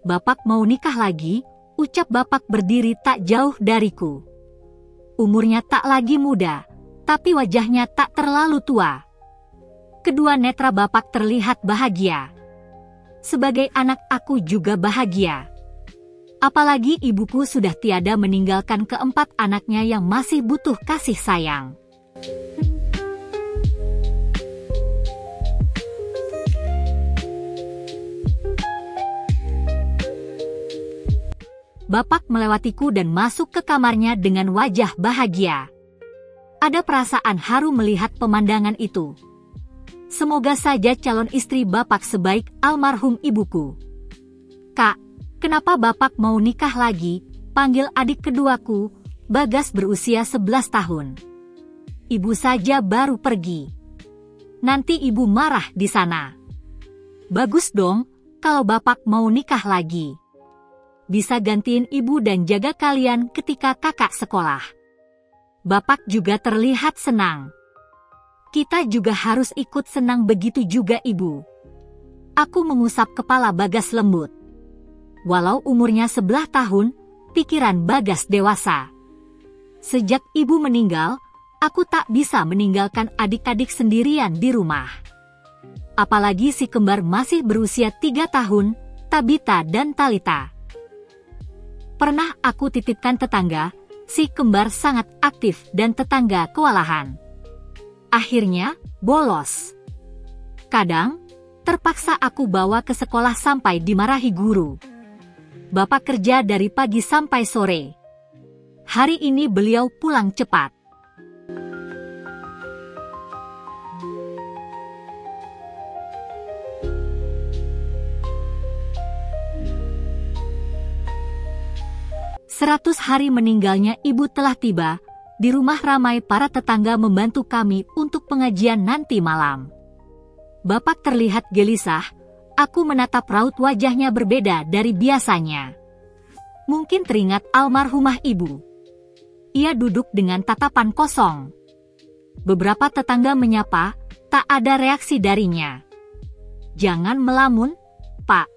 "Bapak mau nikah lagi?" ucap bapak berdiri tak jauh dariku. Umurnya tak lagi muda, tapi wajahnya tak terlalu tua. Kedua netra bapak terlihat bahagia. Sebagai anak aku juga bahagia. Apalagi ibuku sudah tiada meninggalkan keempat anaknya yang masih butuh kasih sayang. Bapak melewatiku dan masuk ke kamarnya dengan wajah bahagia. Ada perasaan haru melihat pemandangan itu. Semoga saja calon istri bapak sebaik almarhum ibuku. "Kak, kenapa bapak mau nikah lagi?" panggil adik keduaku, Bagas berusia 11 tahun. "Ibu saja baru pergi. Nanti ibu marah di sana." "Bagus dong, kalau bapak mau nikah lagi. Bisa gantiin ibu dan jaga kalian ketika kakak sekolah." Bapak juga terlihat senang. "Kita juga harus ikut senang begitu juga ibu." Aku mengusap kepala Bagas lembut. Walau umurnya 11 tahun, pikiran Bagas dewasa. Sejak ibu meninggal, aku tak bisa meninggalkan adik-adik sendirian di rumah. Apalagi si kembar masih berusia 3 tahun, Tabita dan Talita. Pernah aku titipkan tetangga, si kembar sangat aktif dan tetangga kewalahan. Akhirnya, bolos. Kadang, terpaksa aku bawa ke sekolah sampai dimarahi guru. Bapak kerja dari pagi sampai sore. Hari ini beliau pulang cepat. "100 hari meninggalnya ibu telah tiba. Di rumah ramai para tetangga membantu kami untuk pengajian nanti malam." Bapak terlihat gelisah. Aku menatap raut wajahnya berbeda dari biasanya. Mungkin teringat almarhumah ibu. Ia duduk dengan tatapan kosong. Beberapa tetangga menyapa, tak ada reaksi darinya. "Jangan melamun, Pak.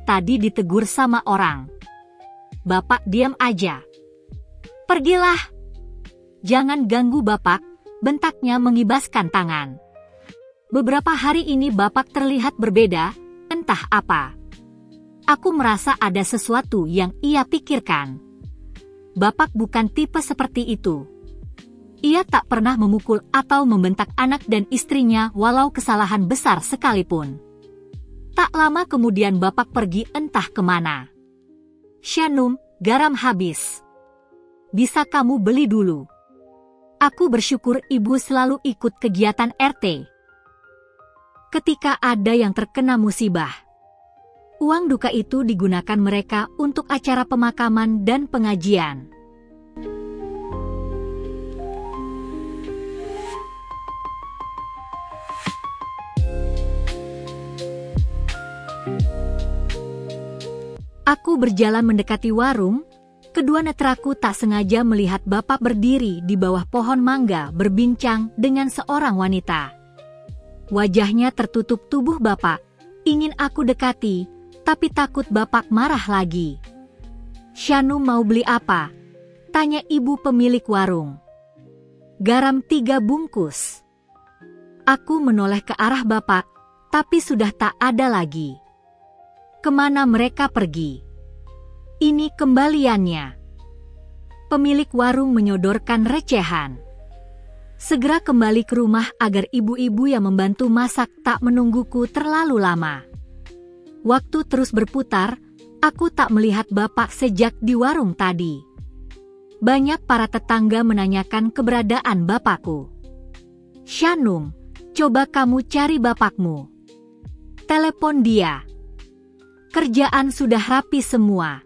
Tadi ditegur sama orang." Bapak diam aja. "Pergilah. Jangan ganggu bapak," bentaknya mengibaskan tangan. Beberapa hari ini bapak terlihat berbeda, entah apa. Aku merasa ada sesuatu yang ia pikirkan. Bapak bukan tipe seperti itu. Ia tak pernah memukul atau membentak anak dan istrinya walau kesalahan besar sekalipun. Tak lama kemudian bapak pergi entah kemana. "Shanum, garam habis. Bisa kamu beli dulu." Aku bersyukur ibu selalu ikut kegiatan RT. Ketika ada yang terkena musibah, uang duka itu digunakan mereka untuk acara pemakaman dan pengajian. Aku berjalan mendekati warung, kedua netraku tak sengaja melihat bapak berdiri di bawah pohon mangga berbincang dengan seorang wanita. Wajahnya tertutup tubuh bapak, ingin aku dekati, tapi takut bapak marah lagi. "Shanu mau beli apa?" tanya ibu pemilik warung. "Garam 3 bungkus." Aku menoleh ke arah bapak, tapi sudah tak ada lagi. Kemana mereka pergi? "Ini kembaliannya." Pemilik warung menyodorkan recehan. Segera kembali ke rumah agar ibu-ibu yang membantu masak tak menungguku terlalu lama. Waktu terus berputar, aku tak melihat bapak sejak di warung tadi. Banyak para tetangga menanyakan keberadaan bapakku. "Shanum, coba kamu cari bapakmu. Telepon dia. Kerjaan sudah rapi semua.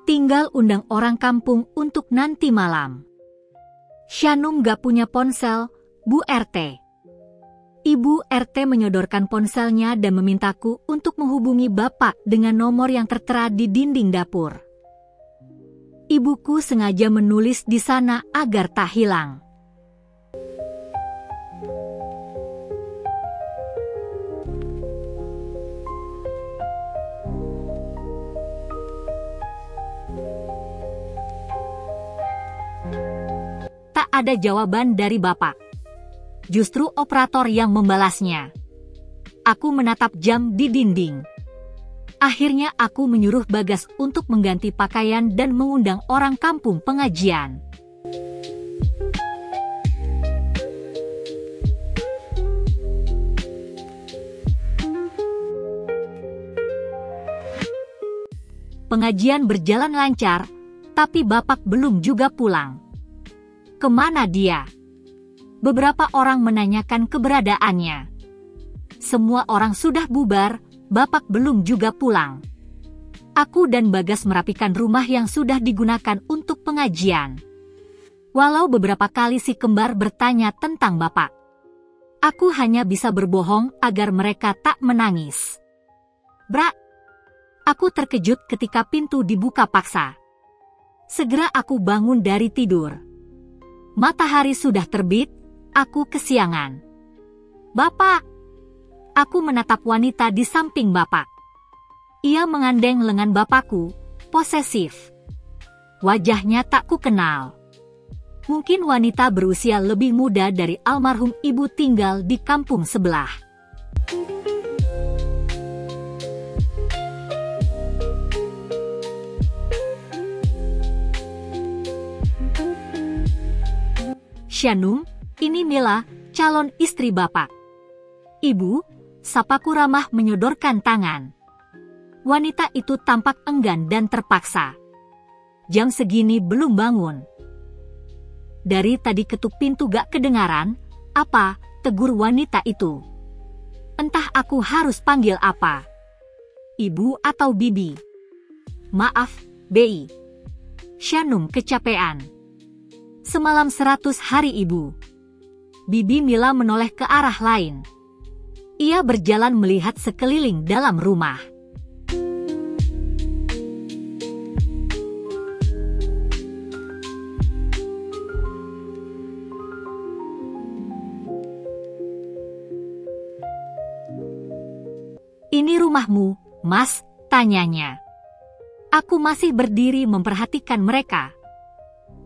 Tinggal undang orang kampung untuk nanti malam." "Shanum gak punya ponsel, Bu RT." Ibu RT menyodorkan ponselnya dan memintaku untuk menghubungi bapak dengan nomor yang tertera di dinding dapur. Ibuku sengaja menulis di sana agar tak hilang. ada jawaban dari Bapak. Justru operator yang membalasnya. Aku menatap jam di dinding. Akhirnya aku menyuruh Bagas untuk mengganti pakaian dan mengundang orang kampung pengajian. Pengajian berjalan lancar, tapi Bapak belum juga pulang. Kemana dia? Beberapa orang menanyakan keberadaannya. Semua orang sudah bubar, Bapak belum juga pulang. Aku dan Bagas merapikan rumah yang sudah digunakan untuk pengajian. Walau beberapa kali si kembar bertanya tentang Bapak, aku hanya bisa berbohong agar mereka tak menangis. Bra! Aku terkejut ketika pintu dibuka paksa. Segera aku bangun dari tidur. Matahari sudah terbit, aku kesiangan. Bapak! Aku menatap wanita di samping Bapak. Ia mengandeng lengan Bapakku, posesif. Wajahnya tak kukenal. Mungkin wanita berusia lebih muda dari almarhum ibu tinggal di kampung sebelah. Shanum, ini Mila, calon istri Bapak. Ibu, sapaku ramah menyodorkan tangan. Wanita itu tampak enggan dan terpaksa. Jam segini belum bangun. Dari tadi ketuk pintu gak kedengaran, apa, tegur wanita itu. Entah aku harus panggil apa. Ibu atau Bibi? Maaf, Bi. Shanum kecapean. Semalam 100 hari ibu. Bibi Mila menoleh ke arah lain. Ia berjalan melihat sekeliling dalam rumah. Ini rumahmu, Mas, tanyanya. Aku masih berdiri memperhatikan mereka.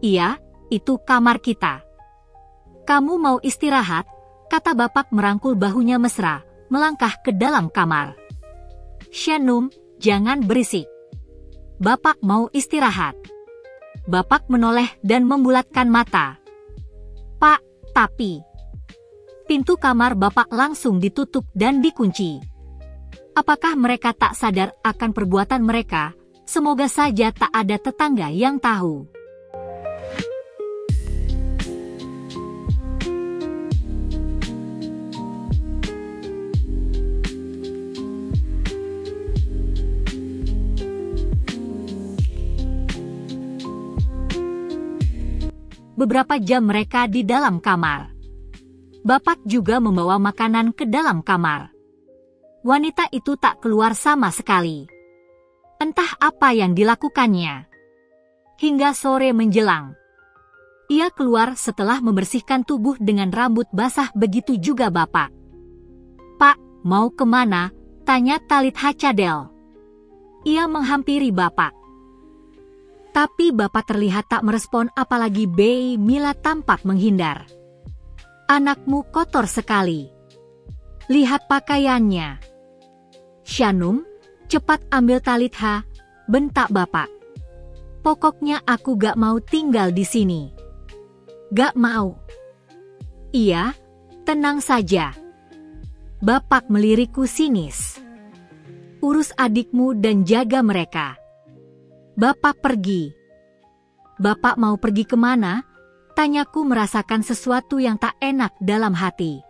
Iya, itu kamar kita. Kamu mau istirahat? Kata Bapak merangkul bahunya mesra, melangkah ke dalam kamar. Shanum, jangan berisik. Bapak mau istirahat. Bapak menoleh dan membulatkan mata. Pak, tapi... Pintu kamar Bapak langsung ditutup dan dikunci. Apakah mereka tak sadar akan perbuatan mereka? Semoga saja tak ada tetangga yang tahu. Beberapa jam mereka di dalam kamar. Bapak juga membawa makanan ke dalam kamar. Wanita itu tak keluar sama sekali. Entah apa yang dilakukannya. Hingga sore menjelang. Ia keluar setelah membersihkan tubuh dengan rambut basah, begitu juga Bapak. Pak, mau kemana? Tanya Talit Hacadel. Ia menghampiri Bapak. Tapi Bapak terlihat tak merespon, apalagi Bi Mila tampak menghindar. Anakmu kotor sekali. Lihat pakaiannya. Shanum, cepat ambil Talitha, bentak Bapak. Pokoknya aku gak mau tinggal di sini. Gak mau. Iya, tenang saja. Bapak melirikku sinis. Urus adikmu dan jaga mereka. Bapak pergi. Bapak mau pergi kemana? Tanyaku merasakan sesuatu yang tak enak dalam hati.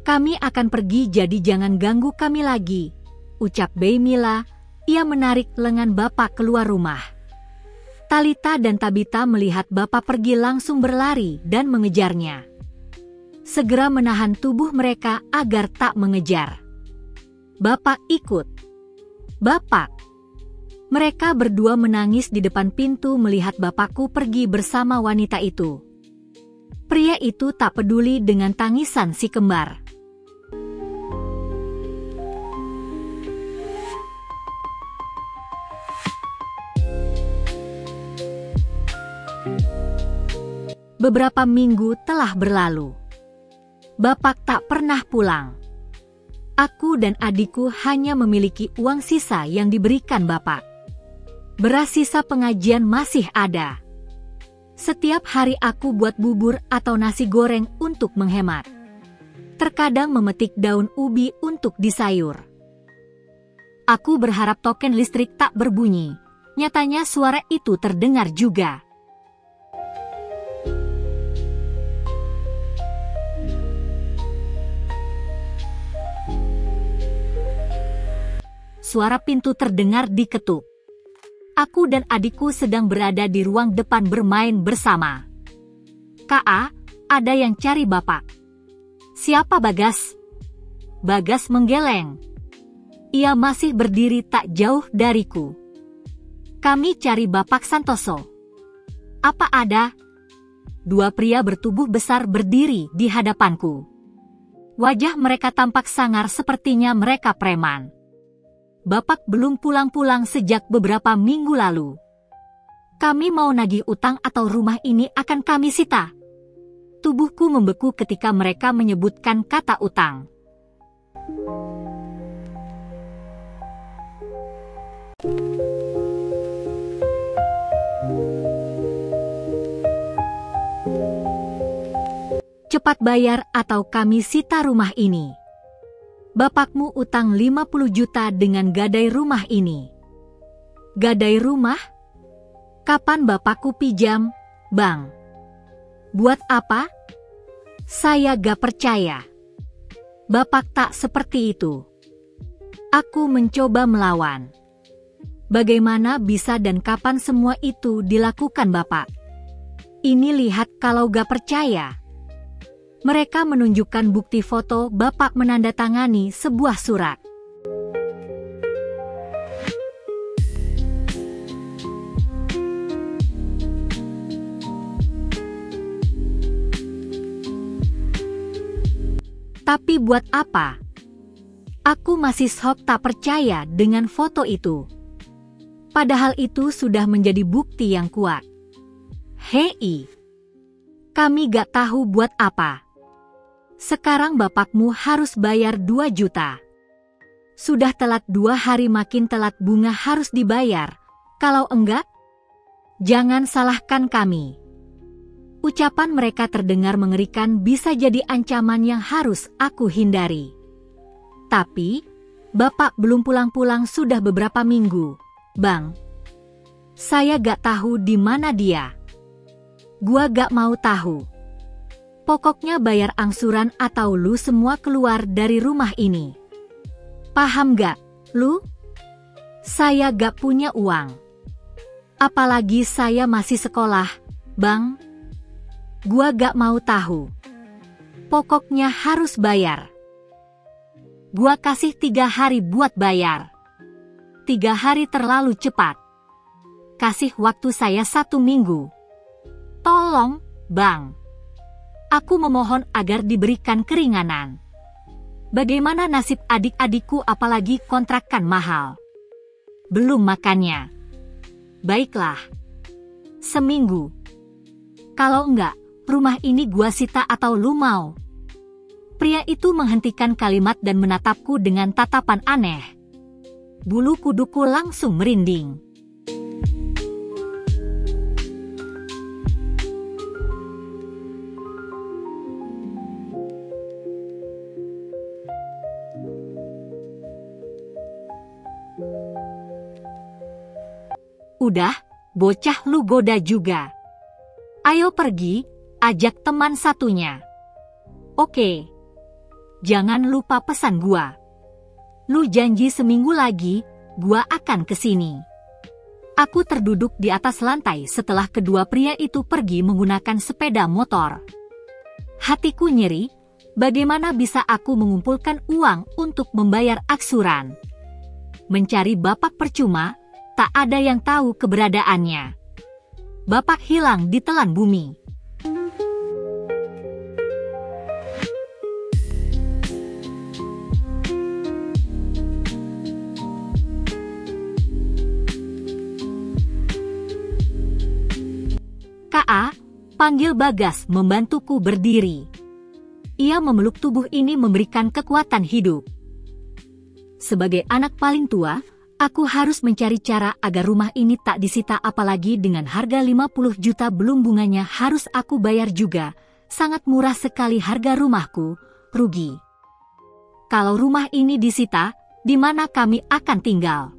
Kami akan pergi, jadi jangan ganggu kami lagi, ucap Bi Mila. Ia menarik lengan Bapak keluar rumah. Talita dan Tabita melihat Bapak pergi langsung berlari dan mengejarnya. Segera menahan tubuh mereka agar tak mengejar. Bapak ikut. Bapak. Mereka berdua menangis di depan pintu melihat Bapakku pergi bersama wanita itu. Pria itu tak peduli dengan tangisan si kembar. Beberapa minggu telah berlalu. Bapak tak pernah pulang. Aku dan adikku hanya memiliki uang sisa yang diberikan Bapak. Beras sisa pengajian masih ada. Setiap hari aku buat bubur atau nasi goreng untuk menghemat. Terkadang memetik daun ubi untuk disayur. Aku berharap token listrik tak berbunyi. Nyatanya suara itu terdengar juga. Suara pintu terdengar diketuk. Aku dan adikku sedang berada di ruang depan bermain bersama. "Kak, ada yang cari Bapak." "Siapa Bagas?" Bagas menggeleng. Ia masih berdiri tak jauh dariku. "Kami cari Bapak Santoso." "Apa ada?" Dua pria bertubuh besar berdiri di hadapanku. Wajah mereka tampak sangar, sepertinya mereka preman. "Bapak belum pulang-pulang sejak beberapa minggu lalu. Kami mau nagih utang atau rumah ini akan kami sita." Tubuhku membeku ketika mereka menyebutkan kata utang. "Cepat bayar atau kami sita rumah ini. Bapakmu utang 50 juta dengan gadai rumah ini." "Gadai rumah? Kapan bapakku pinjam, Bang?" "Buat apa?" "Saya gak percaya. Bapak tak seperti itu." Aku mencoba melawan. "Bagaimana bisa dan kapan semua itu dilakukan Bapak? Ini lihat kalau gak percaya." Mereka menunjukkan bukti foto Bapak menandatangani sebuah surat. Tapi buat apa? Aku masih shock, tak percaya dengan foto itu. Padahal itu sudah menjadi bukti yang kuat. "Hei, kami gak tahu buat apa. Sekarang bapakmu harus bayar 2 juta. Sudah telat 2 hari, makin telat bunga harus dibayar. Kalau enggak, jangan salahkan kami." Ucapan mereka terdengar mengerikan, bisa jadi ancaman yang harus aku hindari. "Tapi, Bapak belum pulang-pulang sudah beberapa minggu, Bang. Saya gak tahu di mana dia." "Gua gak mau tahu. Pokoknya bayar angsuran atau lu semua keluar dari rumah ini. Paham gak, lu? Saya gak punya uang. Apalagi saya masih sekolah, Bang. Gua gak mau tahu. Pokoknya harus bayar. Gua kasih 3 hari buat bayar. 3 hari terlalu cepat. Kasih waktu saya 1 minggu. Tolong, Bang. Aku memohon agar diberikan keringanan. Bagaimana nasib adik-adikku, apalagi kontrakan mahal? Belum makannya. Baiklah. 1 minggu. Kalau enggak, rumah ini gua sita atau lu mau?" Pria itu menghentikan kalimat dan menatapku dengan tatapan aneh. Bulu kuduku langsung merinding. "Udah, bocah lu goda juga. Ayo pergi, ajak teman satunya. Oke. Jangan lupa pesan gua. Lu janji 1 minggu lagi, gua akan kesini." Aku terduduk di atas lantai setelah kedua pria itu pergi menggunakan sepeda motor. Hatiku nyeri, bagaimana bisa aku mengumpulkan uang untuk membayar angsuran? Mencari Bapak percuma, tak ada yang tahu keberadaannya. Bapak hilang ditelan bumi. "Kak, Panggil Bagas membantuku berdiri. Ia memeluk tubuh ini memberikan kekuatan hidup. Sebagai anak paling tua, aku harus mencari cara agar rumah ini tak disita, apalagi dengan harga 50 juta belum bunganya harus aku bayar juga. Sangat murah sekali harga rumahku, rugi. Kalau rumah ini disita, di mana kami akan tinggal?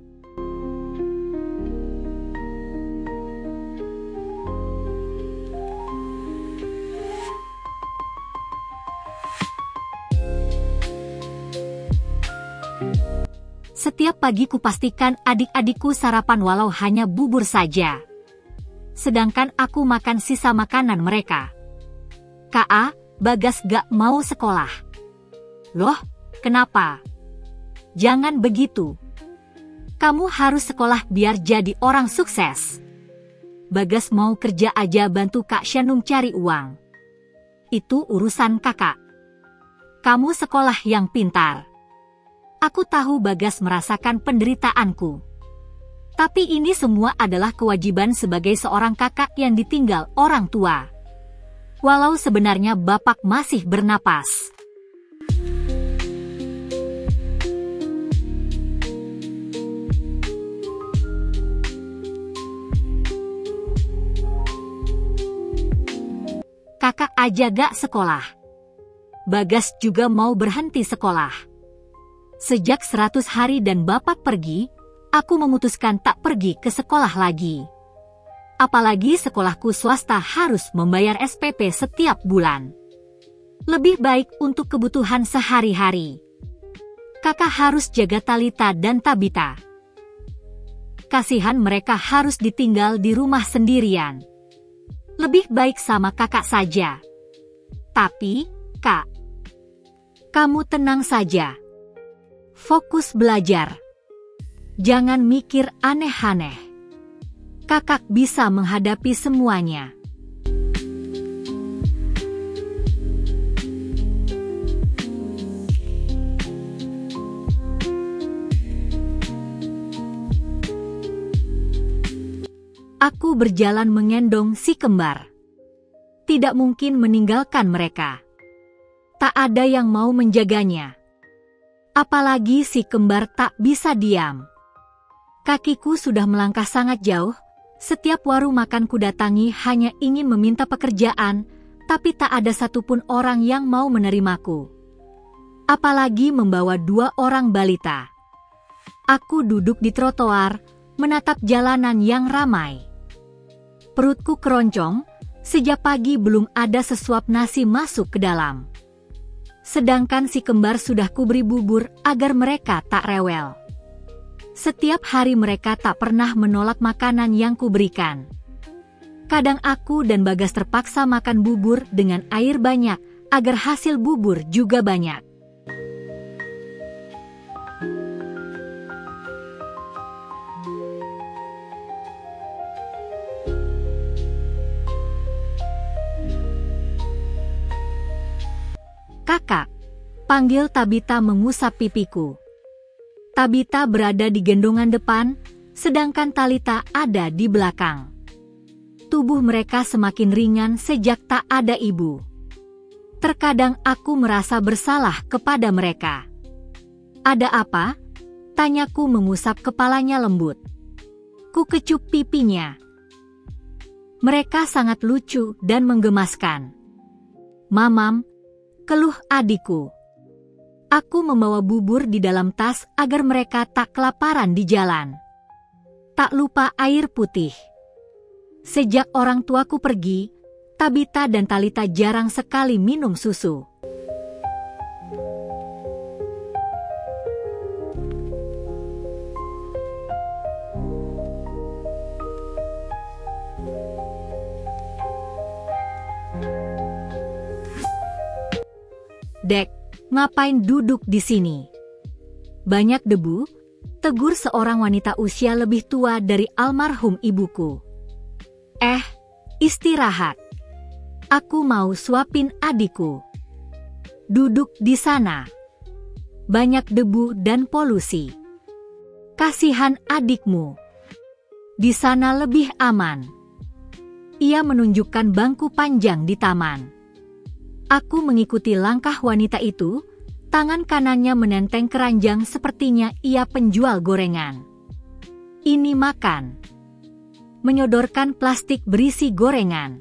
Setiap pagi kupastikan adik-adikku sarapan walau hanya bubur saja. Sedangkan aku makan sisa makanan mereka. Kak, Bagas gak mau sekolah. Loh, kenapa? Jangan begitu. Kamu harus sekolah biar jadi orang sukses. Bagas mau kerja aja bantu Kak Shanum cari uang. Itu urusan kakak. Kamu sekolah yang pintar. Aku tahu Bagas merasakan penderitaanku. Tapi ini semua adalah kewajiban sebagai seorang kakak yang ditinggal orang tua. Walau sebenarnya bapak masih bernapas. Kakak aja gak sekolah. Bagas juga mau berhenti sekolah. Sejak 100 hari dan bapak pergi, aku memutuskan tak pergi ke sekolah lagi. Apalagi sekolahku swasta harus membayar SPP setiap bulan. Lebih baik untuk kebutuhan sehari-hari. Kakak harus jaga Talita dan Tabita. Kasihan mereka harus ditinggal di rumah sendirian. Lebih baik sama kakak saja. Tapi, Kak, kamu tenang saja. Fokus belajar. Jangan mikir aneh-aneh. Kakak bisa menghadapi semuanya. Aku berjalan mengendong si kembar. Tidak mungkin meninggalkan mereka. Tak ada yang mau menjaganya. Apalagi si kembar tak bisa diam. Kakiku sudah melangkah sangat jauh. Setiap warung makan ku datangi hanya ingin meminta pekerjaan, tapi tak ada satupun orang yang mau menerimaku. Apalagi membawa 2 orang balita. Aku duduk di trotoar, menatap jalanan yang ramai. Perutku keroncong, sejak pagi belum ada sesuap nasi masuk ke dalam. Sedangkan si kembar sudah kuberi bubur agar mereka tak rewel. Setiap hari mereka tak pernah menolak makanan yang kuberikan. Kadang aku dan Bagas terpaksa makan bubur dengan air banyak, agar hasil bubur juga banyak. Kakak, panggil Tabita mengusap pipiku. Tabita berada di gendongan depan, sedangkan Talita ada di belakang. Tubuh mereka semakin ringan sejak tak ada ibu. Terkadang aku merasa bersalah kepada mereka. Ada apa? Tanyaku mengusap kepalanya lembut. Ku kecup pipinya. Mereka sangat lucu dan menggemaskan. Mamam, keluh adikku. Aku membawa bubur di dalam tas agar mereka tak kelaparan di jalan. Tak lupa air putih. Sejak orang tuaku pergi, Tabita dan Talita jarang sekali minum susu. Dek, ngapain duduk di sini? Banyak debu, tegur seorang wanita usia lebih tua dari almarhum ibuku. Istirahat. Aku mau suapin adikku. Duduk di sana. Banyak debu dan polusi. Kasihan adikmu. Di sana lebih aman. Ia menunjukkan bangku panjang di taman. Aku mengikuti langkah wanita itu, tangan kanannya menenteng keranjang sepertinya ia penjual gorengan. Ini makan. Menyodorkan plastik berisi gorengan.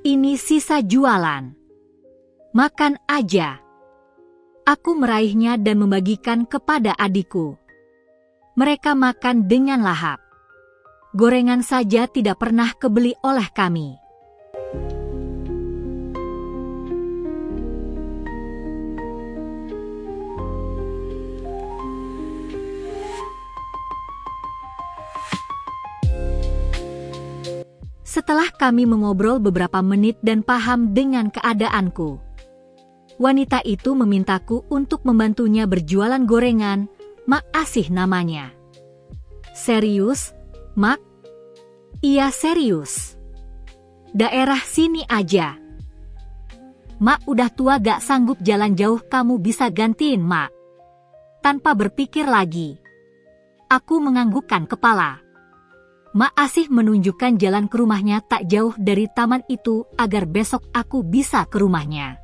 Ini sisa jualan. Makan aja. Aku meraihnya dan membagikan kepada adikku. Mereka makan dengan lahap. Gorengan saja tidak pernah kebeli oleh kami. Setelah kami mengobrol beberapa menit dan paham dengan keadaanku, wanita itu memintaku untuk membantunya berjualan gorengan. Mak Asih namanya. Serius, Mak? Iya serius. Daerah sini aja. Mak udah tua gak sanggup jalan jauh, kamu bisa gantiin Mak. Tanpa berpikir lagi, aku menganggukkan kepala. Mak Asih menunjukkan jalan ke rumahnya tak jauh dari taman itu agar besok aku bisa ke rumahnya.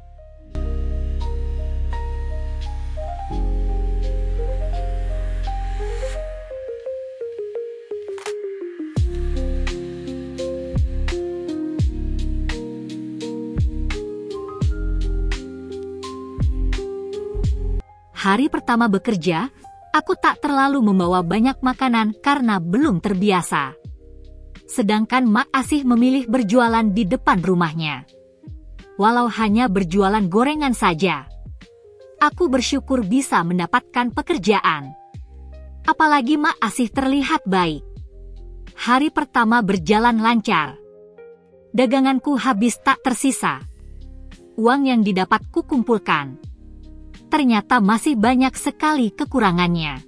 Hari pertama bekerja, aku tak terlalu membawa banyak makanan karena belum terbiasa. Sedangkan Mak Asih memilih berjualan di depan rumahnya. Walau hanya berjualan gorengan saja, aku bersyukur bisa mendapatkan pekerjaan. Apalagi Mak Asih terlihat baik. Hari pertama berjalan lancar. Daganganku habis tak tersisa. Uang yang didapat kukumpulkan. Ternyata masih banyak sekali kekurangannya.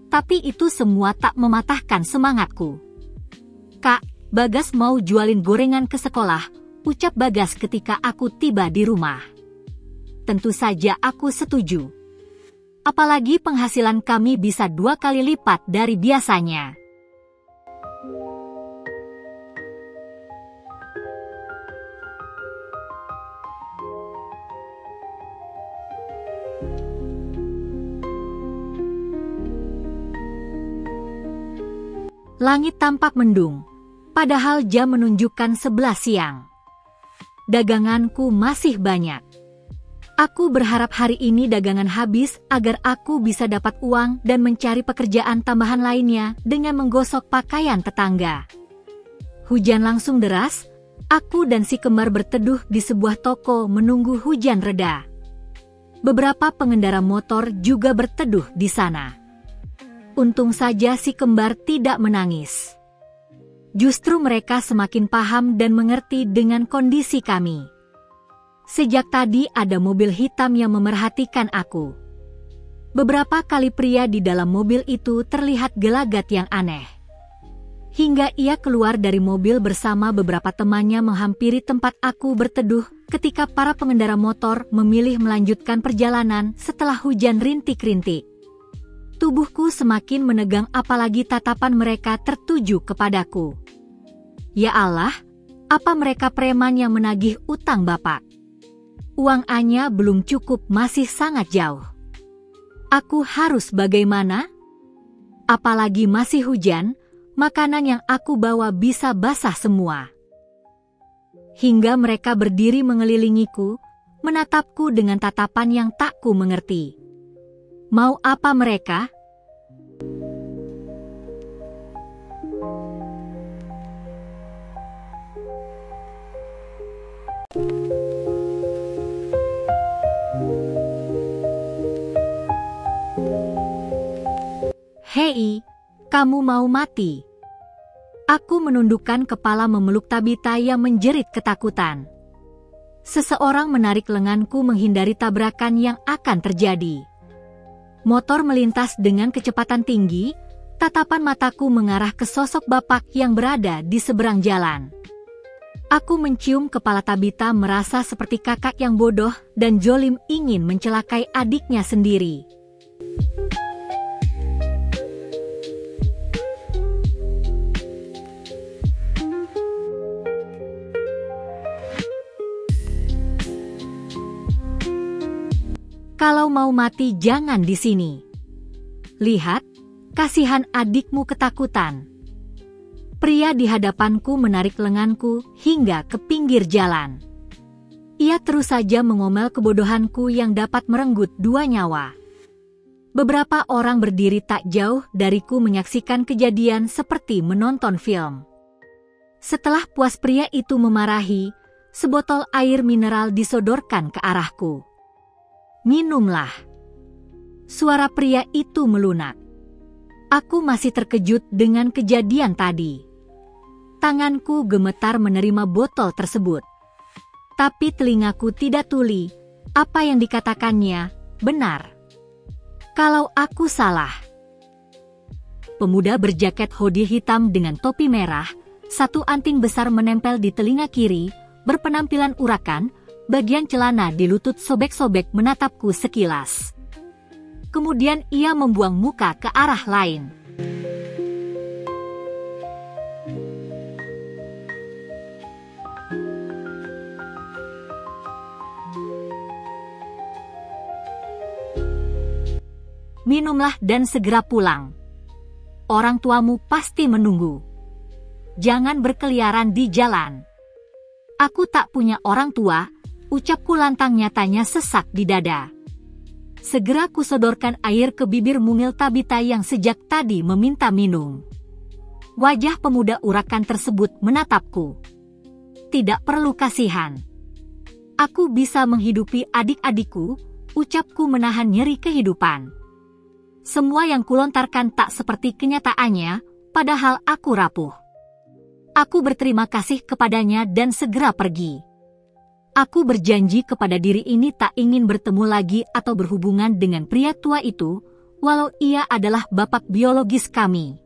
Tapi itu semua tak mematahkan semangatku. Kak, Bagas mau jualin gorengan ke sekolah, ucap Bagas ketika aku tiba di rumah. Tentu saja aku setuju. Apalagi penghasilan kami bisa 2 kali lipat dari biasanya. Langit tampak mendung, padahal jam menunjukkan 11 siang. Daganganku masih banyak. Aku berharap hari ini dagangan habis agar aku bisa dapat uang dan mencari pekerjaan tambahan lainnya dengan menggosok pakaian tetangga. Hujan langsung deras, aku dan si kembar berteduh di sebuah toko menunggu hujan reda. Beberapa pengendara motor juga berteduh di sana. Untung saja si kembar tidak menangis. Justru mereka semakin paham dan mengerti dengan kondisi kami. Sejak tadi ada mobil hitam yang memerhatikan aku. Beberapa kali pria di dalam mobil itu terlihat gelagat yang aneh. Hingga ia keluar dari mobil bersama beberapa temannya menghampiri tempat aku berteduh ketika para pengendara motor memilih melanjutkan perjalanan setelah hujan rintik-rintik. Tubuhku semakin menegang apalagi tatapan mereka tertuju kepadaku. Ya Allah, apa mereka preman yang menagih utang Bapak? Uang Anya belum cukup, masih sangat jauh. Aku harus bagaimana? Apalagi masih hujan, makanan yang aku bawa bisa basah semua. Hingga mereka berdiri mengelilingiku, menatapku dengan tatapan yang tak ku mengerti. Mau apa mereka? Hei, kamu mau mati? Aku menundukkan kepala memeluk Tabita yang menjerit ketakutan. Seseorang menarik lenganku menghindari tabrakan yang akan terjadi. Motor melintas dengan kecepatan tinggi, tatapan mataku mengarah ke sosok Bapak yang berada di seberang jalan. Aku mencium kepala Tabita merasa seperti kakak yang bodoh dan jolim ingin mencelakai adiknya sendiri. Kalau mau mati jangan di sini. Lihat, kasihan adikmu ketakutan. Pria di hadapanku menarik lenganku hingga ke pinggir jalan. Ia terus saja mengomel kebodohanku yang dapat merenggut 2 nyawa. Beberapa orang berdiri tak jauh dariku menyaksikan kejadian seperti menonton film. Setelah puas pria itu memarahi, sebotol air mineral disodorkan ke arahku. Minumlah. Suara pria itu melunak. Aku masih terkejut dengan kejadian tadi. Tanganku gemetar menerima botol tersebut. Tapi telingaku tidak tuli, apa yang dikatakannya benar. Kalau aku salah. Pemuda berjaket hoodie hitam dengan topi merah, satu anting besar menempel di telinga kiri, berpenampilan urakan, bagian celana di lutut sobek-sobek menatapku sekilas. Kemudian ia membuang muka ke arah lain. Minumlah dan segera pulang. Orang tuamu pasti menunggu. Jangan berkeliaran di jalan. Aku tak punya orang tua, ucapku lantang, nyatanya sesak di dada. Segera kusodorkan air ke bibir mungil Tabita yang sejak tadi meminta minum. Wajah pemuda urakan tersebut menatapku. Tidak perlu kasihan. Aku bisa menghidupi adik-adikku, ucapku menahan nyeri kehidupan. Semua yang kulontarkan tak seperti kenyataannya, padahal aku rapuh. Aku berterima kasih kepadanya dan segera pergi. Aku berjanji kepada diri ini tak ingin bertemu lagi atau berhubungan dengan pria tua itu, walau ia adalah bapak biologis kami.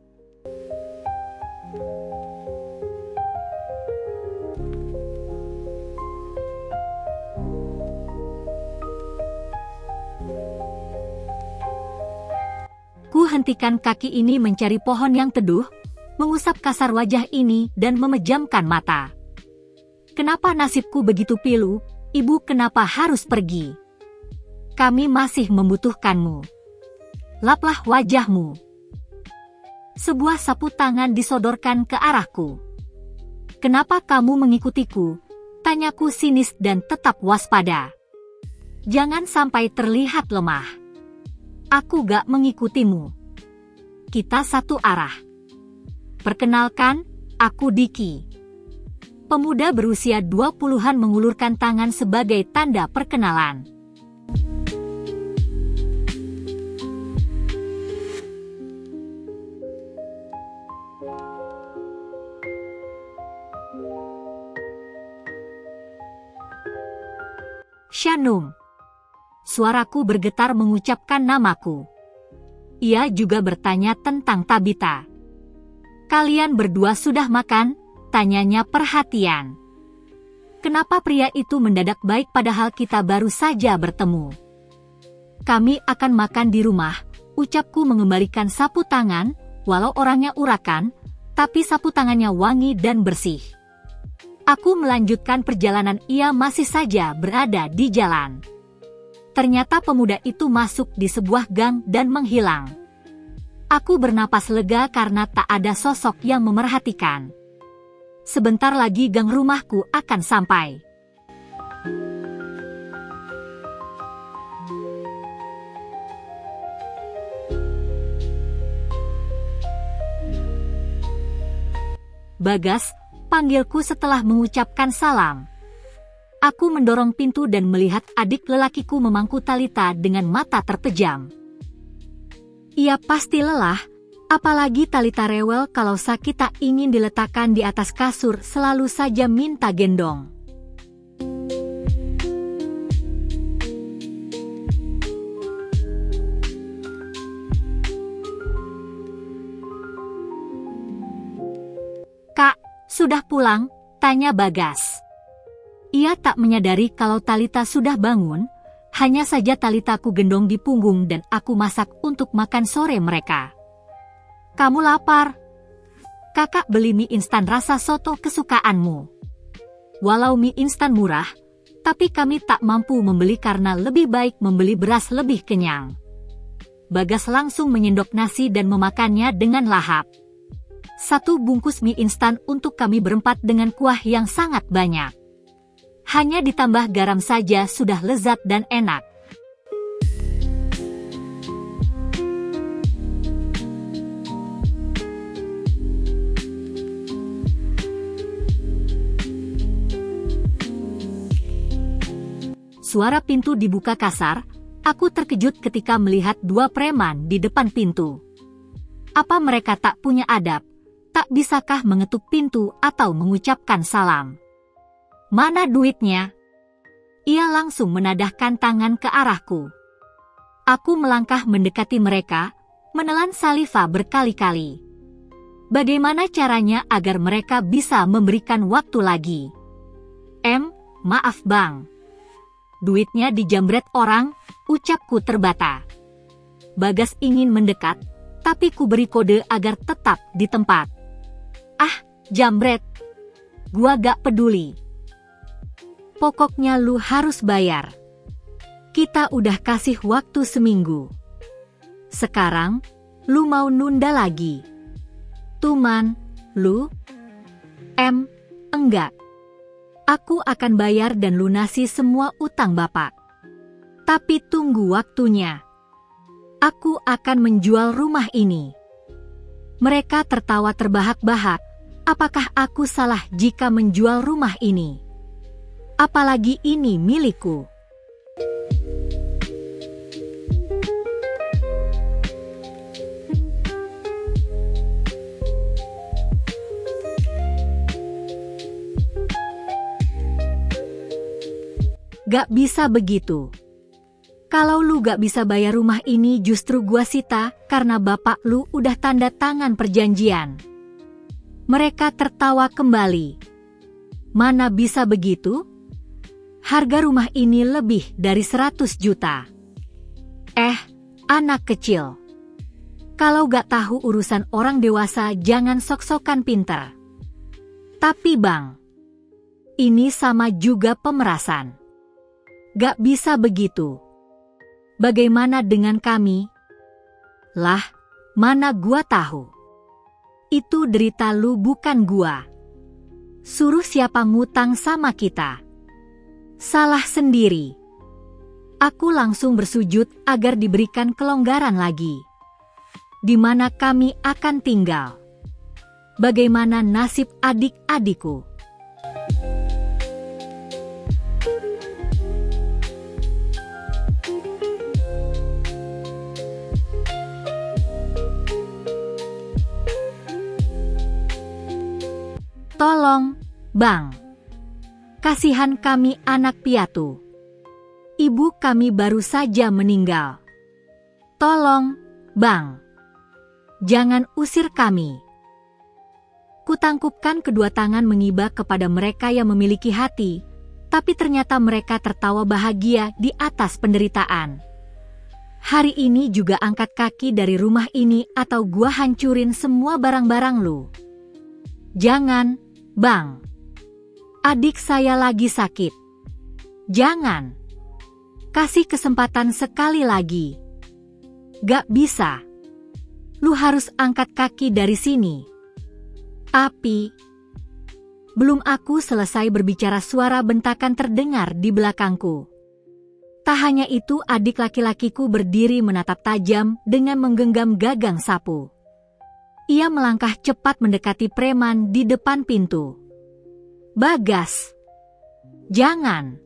Ku hentikan kaki ini mencari pohon yang teduh, mengusap kasar wajah ini dan memejamkan mata. Kenapa nasibku begitu pilu, ibu, kenapa harus pergi? Kami masih membutuhkanmu. Laplah wajahmu. Sebuah sapu tangan disodorkan ke arahku. Kenapa kamu mengikutiku? Tanyaku sinis dan tetap waspada. Jangan sampai terlihat lemah. Aku gak mengikutimu. Kita satu arah. Perkenalkan, aku Diki. Pemuda berusia 20-an mengulurkan tangan sebagai tanda perkenalan. Shanum. Suaraku bergetar mengucapkan namaku. Ia juga bertanya tentang Tabita. Kalian berdua sudah makan? Tanyanya perhatian. Kenapa pria itu mendadak baik padahal kita baru saja bertemu? Kami akan makan di rumah, ucapku mengembalikan sapu tangan, walau orangnya urakan, tapi sapu tangannya wangi dan bersih. Aku melanjutkan perjalanan, ia masih saja berada di jalan. Ternyata pemuda itu masuk di sebuah gang dan menghilang. Aku bernapas lega karena tak ada sosok yang memerhatikan. Sebentar lagi gang rumahku akan sampai. Bagas, panggilku setelah mengucapkan salam. Aku mendorong pintu dan melihat adik lelakiku memangku Talita dengan mata terpejam. Ia pasti lelah, apalagi Talita rewel kalau sakit tak ingin diletakkan di atas kasur, selalu saja minta gendong. Kak, sudah pulang? Tanya Bagas. Ia tak menyadari kalau Talita sudah bangun, hanya saja Talitaku gendong di punggung dan aku masak untuk makan sore mereka. Kamu lapar? Kakak beli mie instan rasa soto kesukaanmu. Walau mie instan murah, Tapi kami tak mampu membeli karena lebih baik membeli beras lebih kenyang. Bagas langsung menyendok nasi dan memakannya dengan lahap. 1 bungkus mie instan untuk kami berempat dengan kuah yang sangat banyak. Hanya ditambah garam saja sudah lezat dan enak. Suara pintu dibuka kasar. Aku terkejut ketika melihat 2 preman di depan pintu. Apa mereka tak punya adab? Tak bisakah mengetuk pintu atau mengucapkan salam? Mana duitnya? Ia langsung menadahkan tangan ke arahku. Aku melangkah mendekati mereka, menelan saliva berkali-kali. Bagaimana caranya agar mereka bisa memberikan waktu lagi? Maaf bang. Duitnya dijambret orang, ucapku terbata. Bagas ingin mendekat, tapi ku beri kode agar tetap di tempat. Ah, jambret. Gua gak peduli. Pokoknya lu harus bayar. Kita udah kasih waktu seminggu. Sekarang, lu mau nunda lagi. Tuman, lu? Enggak. Aku akan bayar dan lunasi semua utang bapak. Tapi tunggu waktunya. Aku akan menjual rumah ini. Mereka tertawa terbahak-bahak. Apakah aku salah jika menjual rumah ini? Apalagi ini milikku. Gak bisa begitu. Kalau lu gak bisa bayar rumah ini justru gua sita karena bapak lu udah tanda tangan perjanjian. Mereka tertawa kembali. Mana bisa begitu? Harga rumah ini lebih dari 100 juta. Anak kecil. Kalau gak tahu urusan orang dewasa jangan sok-sokan pinter. Tapi bang, ini sama juga pemerasan. Gak bisa begitu. Bagaimana dengan kami? Lah, mana gua tahu. Itu derita lu bukan gua. Suruh siapa ngutang sama kita. Salah sendiri. Aku langsung bersujud agar diberikan kelonggaran lagi. Di mana kami akan tinggal? Bagaimana nasib adik-adikku? Tolong, bang. Kasihan kami anak piatu. Ibu kami baru saja meninggal. Tolong, bang. Jangan usir kami. Kutangkupkan kedua tangan mengibah kepada mereka yang memiliki hati, tapi ternyata mereka tertawa bahagia di atas penderitaan. Hari ini juga angkat kaki dari rumah ini atau gua hancurin semua barang-barang lu. Jangan, bang. Adik saya lagi sakit. Jangan. Kasih kesempatan sekali lagi. Gak bisa. Lu harus angkat kaki dari sini. Api. Belum aku selesai berbicara suara bentakan terdengar di belakangku. Tak hanya itu, adik laki-lakiku berdiri menatap tajam dengan menggenggam gagang sapu. Ia melangkah cepat mendekati preman di depan pintu. Bagas. Jangan.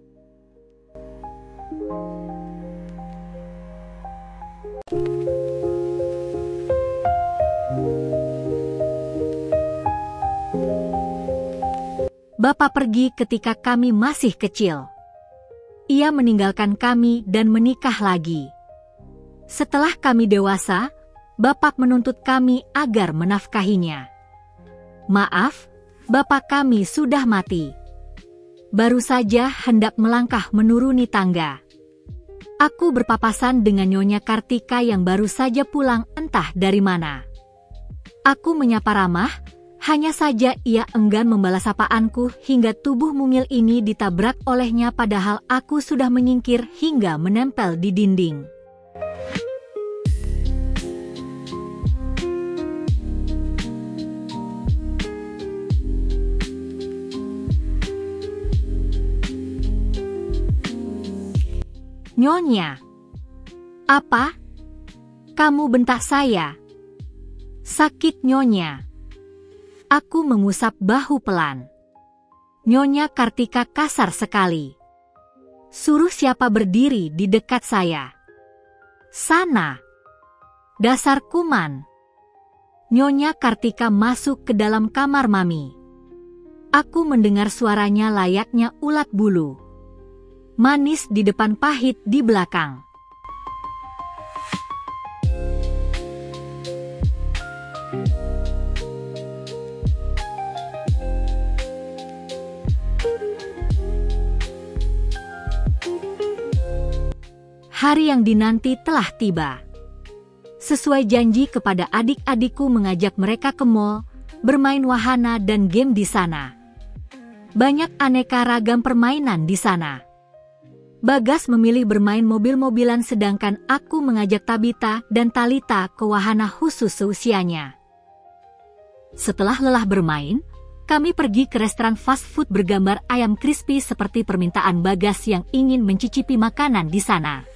Bapak pergi ketika kami masih kecil. Ia meninggalkan kami dan menikah lagi. Setelah kami dewasa, Bapak menuntut kami agar menafkahinya. Maaf, Bapak kami sudah mati. Baru saja hendak melangkah menuruni tangga. Aku berpapasan dengan Nyonya Kartika yang baru saja pulang entah dari mana. Aku menyapa ramah, Hanya saja ia enggan membalas sapaanku hingga tubuh mungil ini ditabrak olehnya padahal aku sudah menyingkir hingga menempel di dinding. Nyonya. Apa? Kamu bentak saya? Sakit, Nyonya. Aku mengusap bahu pelan. Nyonya Kartika kasar sekali. Suruh siapa berdiri di dekat saya? Sana. Dasar kuman. Nyonya Kartika masuk ke dalam kamar Mami. Aku mendengar suaranya layaknya ulat bulu. Manis di depan, pahit di belakang. Hari yang dinanti telah tiba. Sesuai janji kepada adik-adikku mengajak mereka ke mall, bermain wahana dan game di sana. Banyak aneka ragam permainan di sana. Bagas memilih bermain mobil-mobilan sedangkan aku mengajak Tabita dan Talita ke wahana khusus seusianya. Setelah lelah bermain, kami pergi ke restoran fast food bergambar ayam crispy seperti permintaan Bagas yang ingin mencicipi makanan di sana.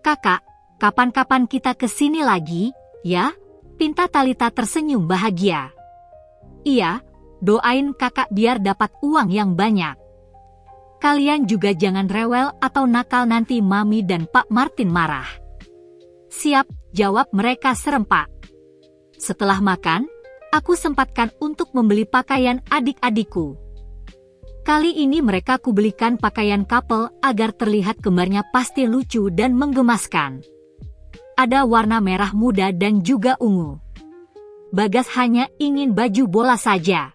Kakak, kapan-kapan kita ke sini lagi, ya? Pinta Talita tersenyum bahagia. Iya, doain kakak biar dapat uang yang banyak. Kalian juga jangan rewel atau nakal nanti Mami dan Pak Martin marah. Siap, jawab mereka serempak. Setelah makan, aku sempatkan untuk membeli pakaian adik-adikku. Kali ini mereka kubelikan pakaian couple agar terlihat kembarnya pasti lucu dan menggemaskan. Ada warna merah muda dan juga ungu. Bagas hanya ingin baju bola saja.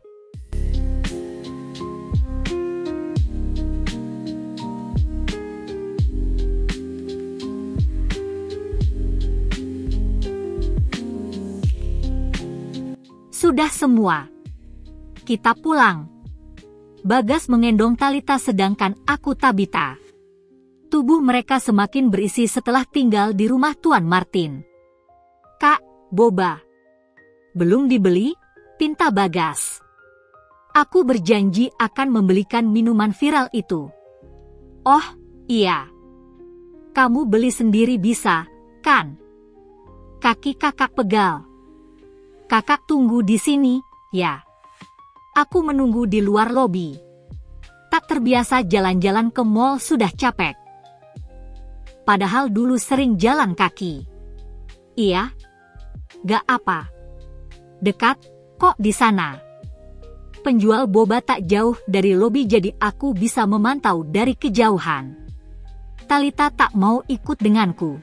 Sudah semua. Kita pulang. Bagas mengendong Talita sedangkan aku Tabita. Tubuh mereka semakin berisi setelah tinggal di rumah Tuan Martin. Kak, boba. Belum dibeli? Pinta Bagas. Aku berjanji akan membelikan minuman viral itu. Oh, iya. Kamu beli sendiri bisa, kan? Kaki kakak pegal. Kakak tunggu di sini, ya. Aku menunggu di luar lobi. Tak terbiasa jalan-jalan ke mall sudah capek. Padahal dulu sering jalan kaki. Iya? Gak apa. Dekat, kok di sana. Penjual boba tak jauh dari lobi jadi aku bisa memantau dari kejauhan. Talita tak mau ikut denganku.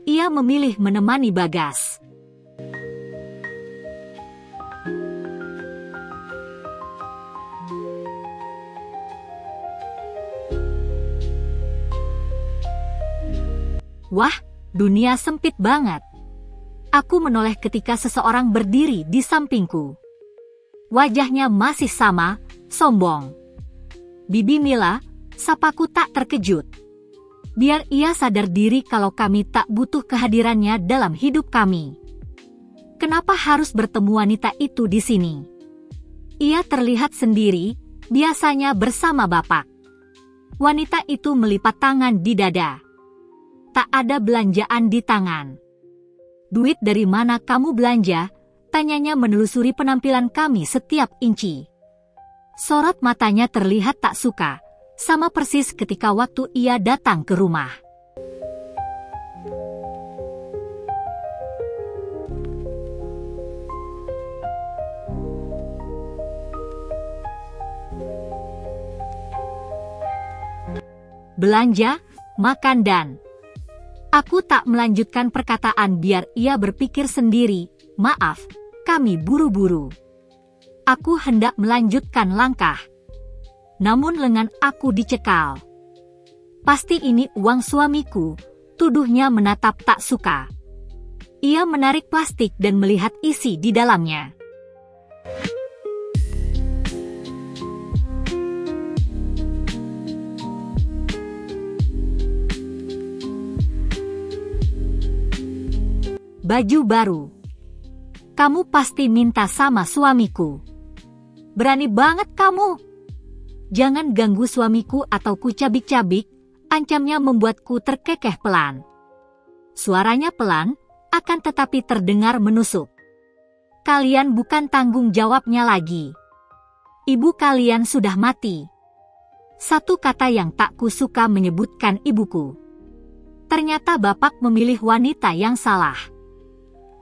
Ia memilih menemani Bagas. Wah, dunia sempit banget. Aku menoleh ketika seseorang berdiri di sampingku. Wajahnya masih sama, sombong. Bibi Mila, sapaku tak terkejut. Biar ia sadar diri kalau kami tak butuh kehadirannya dalam hidup kami. Kenapa harus bertemu wanita itu di sini? Ia terlihat sendiri, biasanya bersama bapak. Wanita itu melipat tangan di dada. Tak ada belanjaan di tangan. Duit dari mana kamu belanja? Tanyanya menelusuri penampilan kami setiap inci. Sorot matanya terlihat tak suka, sama persis ketika waktu ia datang ke rumah. Belanja, makan dan... Aku tak melanjutkan perkataan biar ia berpikir sendiri. Maaf, kami buru-buru. Aku hendak melanjutkan langkah. Namun lengan aku dicekal. Pasti ini uang suamiku, tuduhnya menatap tak suka. Ia menarik plastik dan melihat isi di dalamnya. Baju baru. Kamu pasti minta sama suamiku. Berani banget kamu. Jangan ganggu suamiku atau ku cabik-cabik, ancamnya membuatku terkekeh pelan. Suaranya pelan, akan tetapi terdengar menusuk. Kalian bukan tanggung jawabnya lagi. Ibu kalian sudah mati. Satu kata yang tak kusuka menyebutkan ibuku. Ternyata bapak memilih wanita yang salah.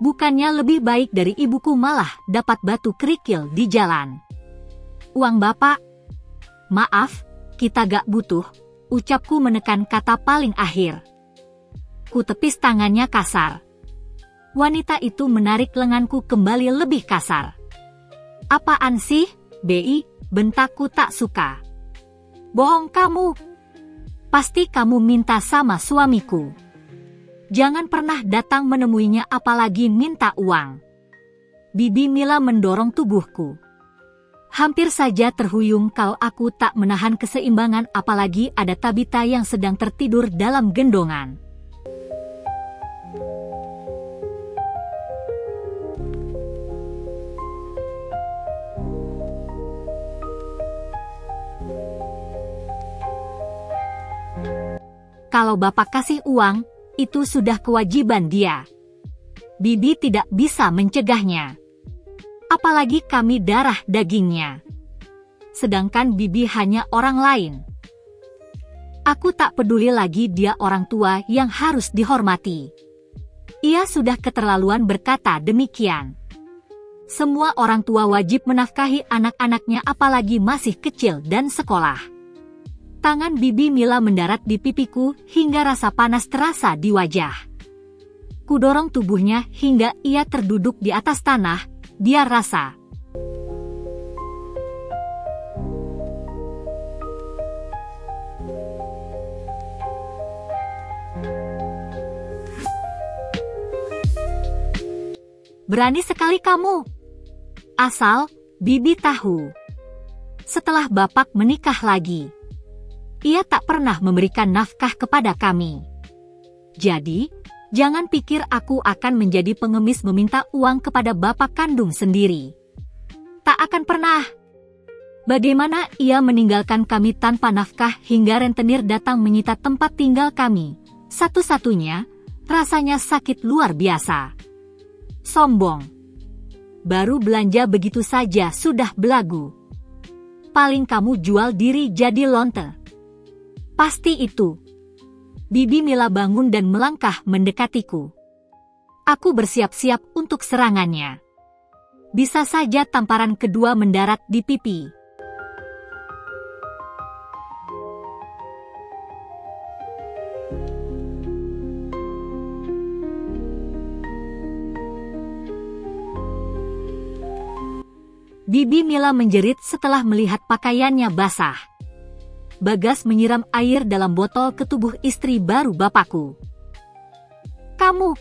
Bukannya lebih baik dari ibuku malah dapat batu kerikil di jalan. Uang bapak? Maaf, kita gak butuh, ucapku menekan kata paling akhir. Ku tepis tangannya kasar. Wanita itu menarik lenganku kembali lebih kasar. Apaan sih, Bi? Bentakku tak suka. Bohong kamu. Pasti kamu minta sama suamiku. Jangan pernah datang menemuinya apalagi minta uang. Bibi Mila mendorong tubuhku. Hampir saja terhuyung kalau aku tak menahan keseimbangan apalagi ada Tabita yang sedang tertidur dalam gendongan. Kalau bapak kasih uang, itu sudah kewajiban dia. Bibi tidak bisa mencegahnya. Apalagi kami darah dagingnya. Sedangkan Bibi hanya orang lain. Aku tak peduli lagi dia orang tua yang harus dihormati. Ia sudah keterlaluan berkata demikian. Semua orang tua wajib menafkahi anak-anaknya apalagi masih kecil dan sekolah. Tangan Bibi Mila mendarat di pipiku hingga rasa panas terasa di wajah. Kudorong tubuhnya hingga ia terduduk di atas tanah, biar rasa. Berani sekali kamu. Asal, Bibi tahu. Setelah bapak menikah lagi, ia tak pernah memberikan nafkah kepada kami. Jadi, jangan pikir aku akan menjadi pengemis meminta uang kepada bapak kandung sendiri. Tak akan pernah. Bagaimana ia meninggalkan kami tanpa nafkah hingga rentenir datang menyita tempat tinggal kami. Satu-satunya, rasanya sakit luar biasa. Sombong. Baru belanja begitu saja sudah belagu. Paling kamu jual diri jadi lonte. Pasti itu. Bibi Mila bangun dan melangkah mendekatiku. Aku bersiap-siap untuk serangannya. Bisa saja tamparan kedua mendarat di pipi. Bibi Mila menjerit setelah melihat pakaiannya basah. Bagas menyiram air dalam botol ke tubuh istri baru bapakku. Kamu.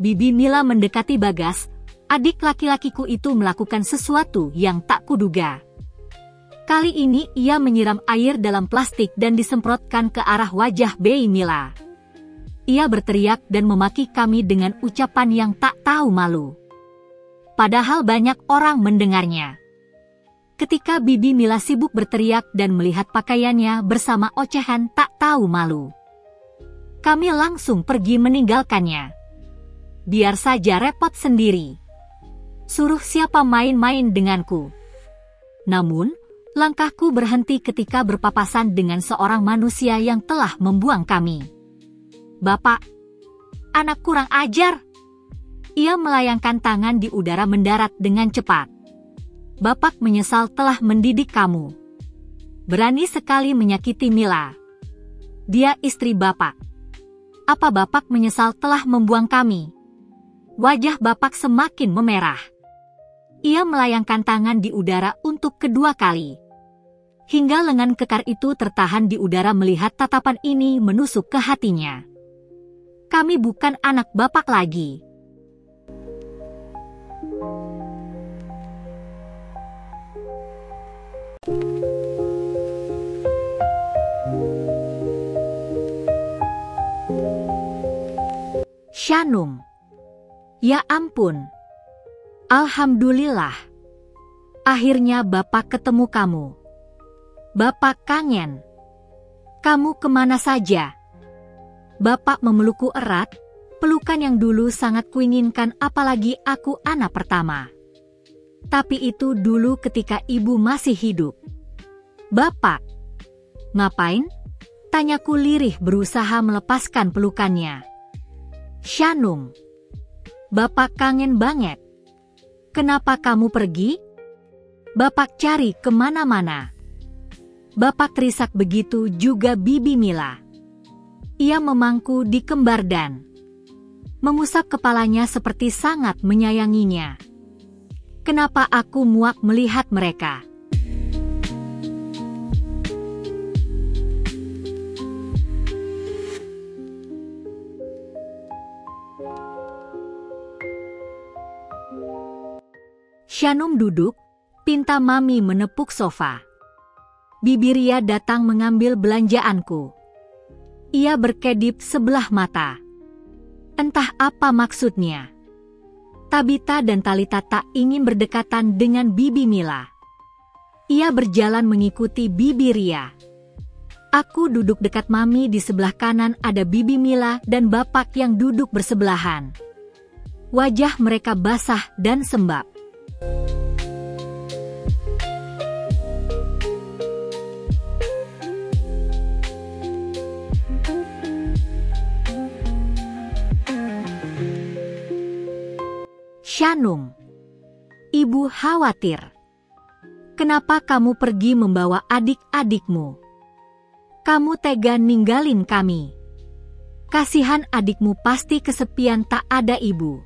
Bibi Mila mendekati Bagas, adik laki-lakiku itu melakukan sesuatu yang tak kuduga. Kali ini ia menyiram air dalam plastik dan disemprotkan ke arah wajah Bibi Mila. Ia berteriak dan memaki kami dengan ucapan yang tak tahu malu. Padahal banyak orang mendengarnya. Ketika Bibi Mila sibuk berteriak dan melihat pakaiannya bersama ocehan tak tahu malu. Kami langsung pergi meninggalkannya. Biar saja repot sendiri. Suruh siapa main-main denganku. Namun, langkahku berhenti ketika berpapasan dengan seorang manusia yang telah membuang kami. Bapak, anak kurang ajar. Ia melayangkan tangan di udara mendarat dengan cepat. Bapak menyesal telah mendidik kamu. Berani sekali menyakiti Mila. Dia istri bapak. Apa bapak menyesal telah membuang kami? Wajah bapak semakin memerah. Ia melayangkan tangan di udara untuk kedua kali. Hingga lengan kekar itu tertahan di udara melihat tatapan ini menusuk ke hatinya. Kami bukan anak Bapak lagi. Shanum. Ya ampun. Alhamdulillah. Akhirnya Bapak ketemu kamu. Bapak kangen. Kamu kemana saja? Bapak memelukku erat, pelukan yang dulu sangat kuinginkan apalagi aku anak pertama. Tapi itu dulu ketika ibu masih hidup. Bapak. Ngapain? Tanyaku lirih berusaha melepaskan pelukannya. Shanum. Bapak kangen banget. Kenapa kamu pergi? Bapak cari kemana-mana. Bapak terisak begitu juga Bibi Mila. Ia memangku di kembar dan mengusap kepalanya seperti sangat menyayanginya. Kenapa aku muak melihat mereka? Shanum duduk, pinta Mami menepuk sofa. Bibi Ria datang mengambil belanjaanku. Ia berkedip sebelah mata. Entah apa maksudnya. Tabita dan Talita tak ingin berdekatan dengan Bibi Mila. Ia berjalan mengikuti Bibi Ria. Aku duduk dekat Mami, di sebelah kanan ada Bibi Mila dan Bapak yang duduk bersebelahan. Wajah mereka basah dan sembab. Shanum. Ibu khawatir. Kenapa kamu pergi membawa adik-adikmu? Kamu tega ninggalin kami. Kasihan adikmu pasti kesepian tak ada ibu.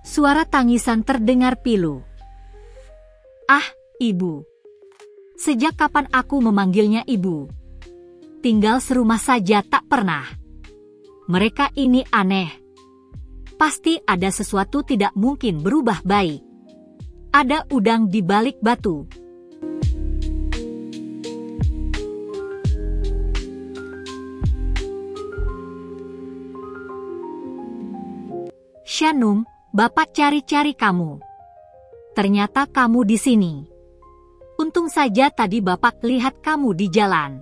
Suara tangisan terdengar pilu. Ah, ibu. Sejak kapan aku memanggilnya ibu? Tinggal serumah saja tak pernah. Mereka ini aneh. Pasti ada sesuatu tidak mungkin berubah baik. Ada udang di balik batu. Shanum, Bapak cari-cari kamu. Ternyata kamu di sini. Untung saja tadi Bapak lihat kamu di jalan.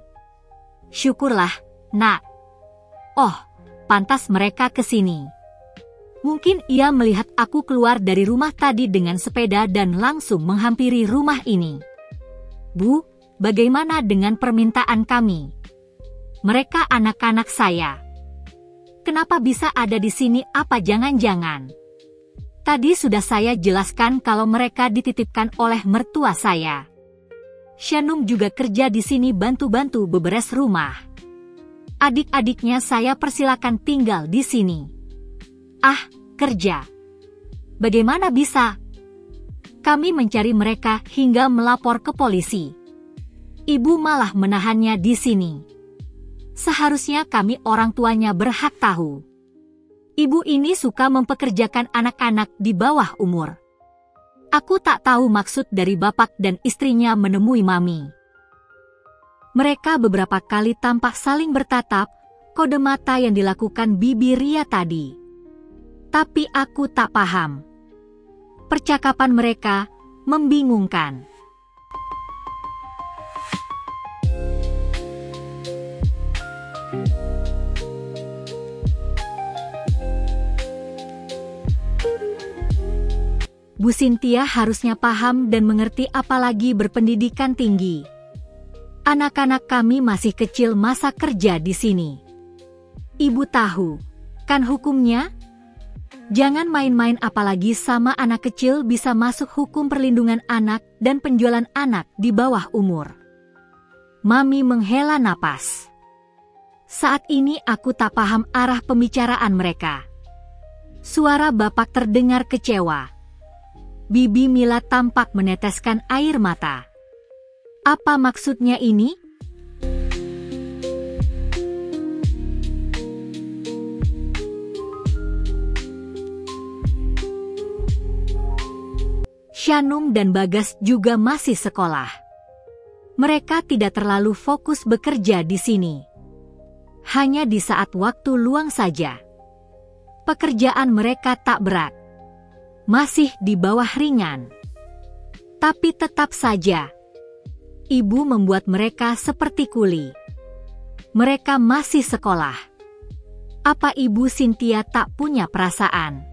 Syukurlah, Nak. Oh, pantas mereka ke sini. Mungkin ia melihat aku keluar dari rumah tadi dengan sepeda dan langsung menghampiri rumah ini. Bu, bagaimana dengan permintaan kami? Mereka anak-anak saya. Kenapa bisa ada di sini? Apa jangan-jangan? Tadi sudah saya jelaskan kalau mereka dititipkan oleh mertua saya. Shanum juga kerja di sini bantu-bantu beberes rumah. Adik-adiknya saya persilakan tinggal di sini. Ah, kerja. Bagaimana bisa? Kami mencari mereka hingga melapor ke polisi. Ibu malah menahannya di sini. Seharusnya kami orang tuanya berhak tahu. Ibu ini suka mempekerjakan anak-anak di bawah umur. Aku tak tahu maksud dari Bapak dan istrinya menemui Mami. Mereka beberapa kali tampak saling bertatap, kode mata yang dilakukan Bibi Ria tadi. Tapi aku tak paham. Percakapan mereka membingungkan. Bu Cynthia harusnya paham dan mengerti, apalagi berpendidikan tinggi. Anak-anak kami masih kecil masa kerja di sini. Ibu tahu, kan hukumnya? Jangan main-main, apalagi sama anak kecil, bisa masuk hukum perlindungan anak dan penjualan anak di bawah umur. Mami menghela napas. Saat ini aku tak paham arah pembicaraan mereka. Suara Bapak terdengar kecewa. Bibi Mila tampak meneteskan air mata. Apa maksudnya ini? Shanum dan Bagas juga masih sekolah. Mereka tidak terlalu fokus bekerja di sini. Hanya di saat waktu luang saja. Pekerjaan mereka tak berat. Masih di bawah ringan. Tapi tetap saja, ibu membuat mereka seperti kuli. Mereka masih sekolah. Apa ibu Cynthia tak punya perasaan?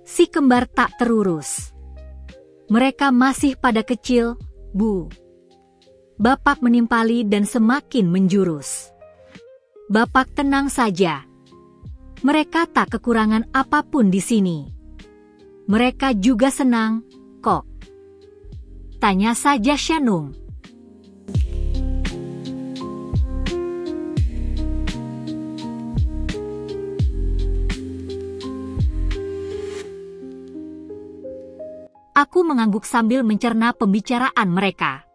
Si kembar tak terurus. Mereka masih pada kecil, Bu. Bapak menimpali dan semakin menjurus. Bapak tenang saja. Mereka tak kekurangan apapun di sini. Mereka juga senang, kok. Tanya saja Shanum. Aku mengangguk sambil mencerna pembicaraan mereka.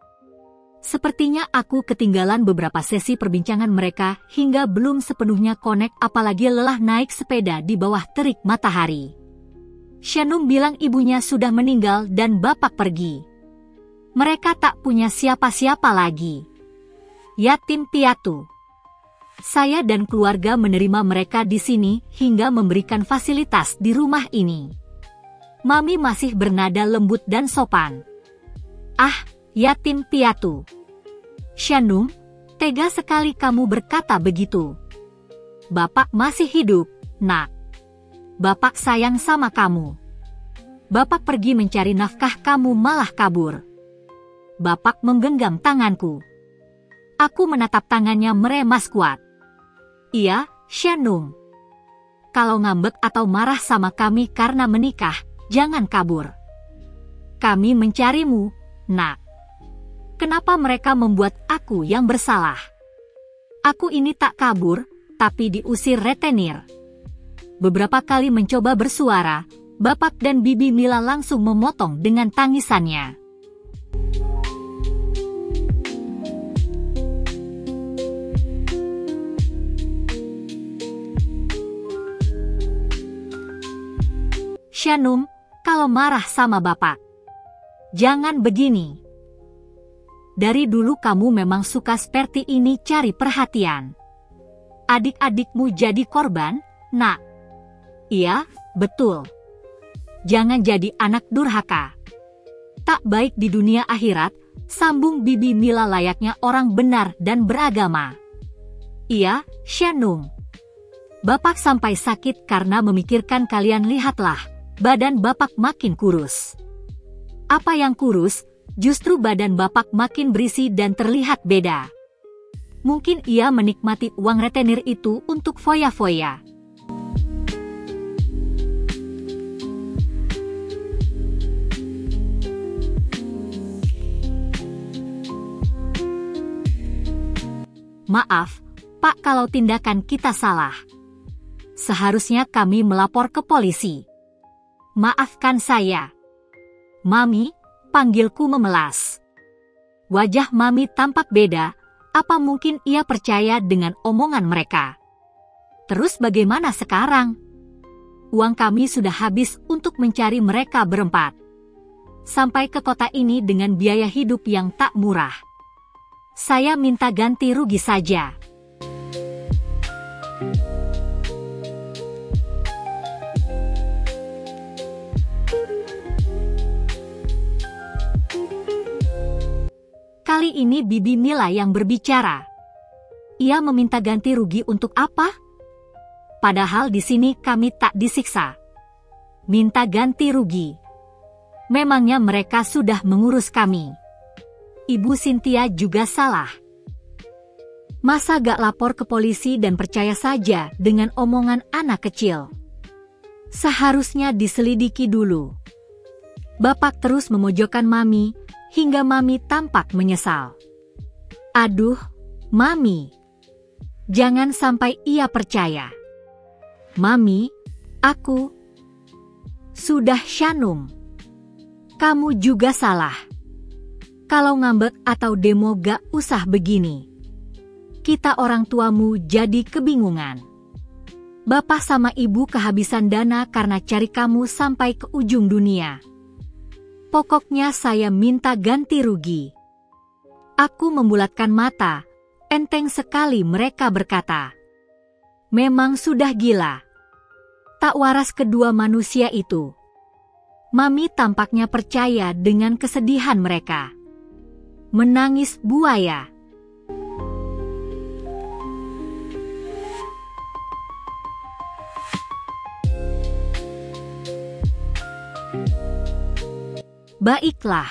Sepertinya aku ketinggalan beberapa sesi perbincangan mereka hingga belum sepenuhnya connect, apalagi lelah naik sepeda di bawah terik matahari. Shanum bilang ibunya sudah meninggal dan bapak pergi. Mereka tak punya siapa-siapa lagi. Yatim piatu. Saya dan keluarga menerima mereka di sini hingga memberikan fasilitas di rumah ini. Mami masih bernada lembut dan sopan. Ah, yatim piatu. Shanum, tega sekali kamu berkata begitu. Bapak masih hidup, Nak. Bapak sayang sama kamu. Bapak pergi mencari nafkah, kamu malah kabur. Bapak menggenggam tanganku. Aku menatap tangannya meremas kuat. Iya, Shanum. Kalau ngambek atau marah sama kami karena menikah, jangan kabur. Kami mencarimu, Nak. Kenapa mereka membuat aku yang bersalah? Aku ini tak kabur, tapi diusir rentenir. Beberapa kali mencoba bersuara, Bapak dan Bibi Mila langsung memotong dengan tangisannya. Shanum, kalau marah sama Bapak, jangan begini. Dari dulu kamu memang suka seperti ini, cari perhatian. Adik-adikmu jadi korban, Nak. Iya, betul. Jangan jadi anak durhaka. Tak baik di dunia akhirat, sambung Bibi Mila layaknya orang benar dan beragama. Iya, Shanum. Bapak sampai sakit karena memikirkan kalian, lihatlah, badan Bapak makin kurus. Apa yang kurus? Justru badan Bapak makin berisi dan terlihat beda. Mungkin ia menikmati uang rentenir itu untuk foya-foya. Maaf, Pak, kalau tindakan kita salah. Seharusnya kami melapor ke polisi. Maafkan saya. Mami, panggilku memelas. Wajah Mami tampak beda, apa mungkin ia percaya dengan omongan mereka? Terus bagaimana sekarang? Uang kami sudah habis untuk mencari mereka berempat. Sampai ke kota ini dengan biaya hidup yang tak murah. Saya minta ganti rugi saja. Kali ini Bibi Mila yang berbicara. Ia meminta ganti rugi untuk apa? Padahal di sini kami tak disiksa. Minta ganti rugi. Memangnya mereka sudah mengurus kami? Ibu Cynthia juga salah. Masa gak lapor ke polisi dan percaya saja dengan omongan anak kecil? Seharusnya diselidiki dulu. Bapak terus memojokkan Mami, hingga Mami tampak menyesal. Aduh, Mami. Jangan sampai ia percaya. Mami, aku... Sudah Shanum. Kamu juga salah. Kalau ngambek atau demo gak usah begini. Kita orang tuamu jadi kebingungan. Bapak sama ibu kehabisan dana karena cari kamu sampai ke ujung dunia. Pokoknya saya minta ganti rugi. Aku membulatkan mata, enteng sekali mereka berkata. Memang sudah gila. Tak waras kedua manusia itu. Mami tampaknya percaya dengan kesedihan mereka. Menangis buaya. Baiklah.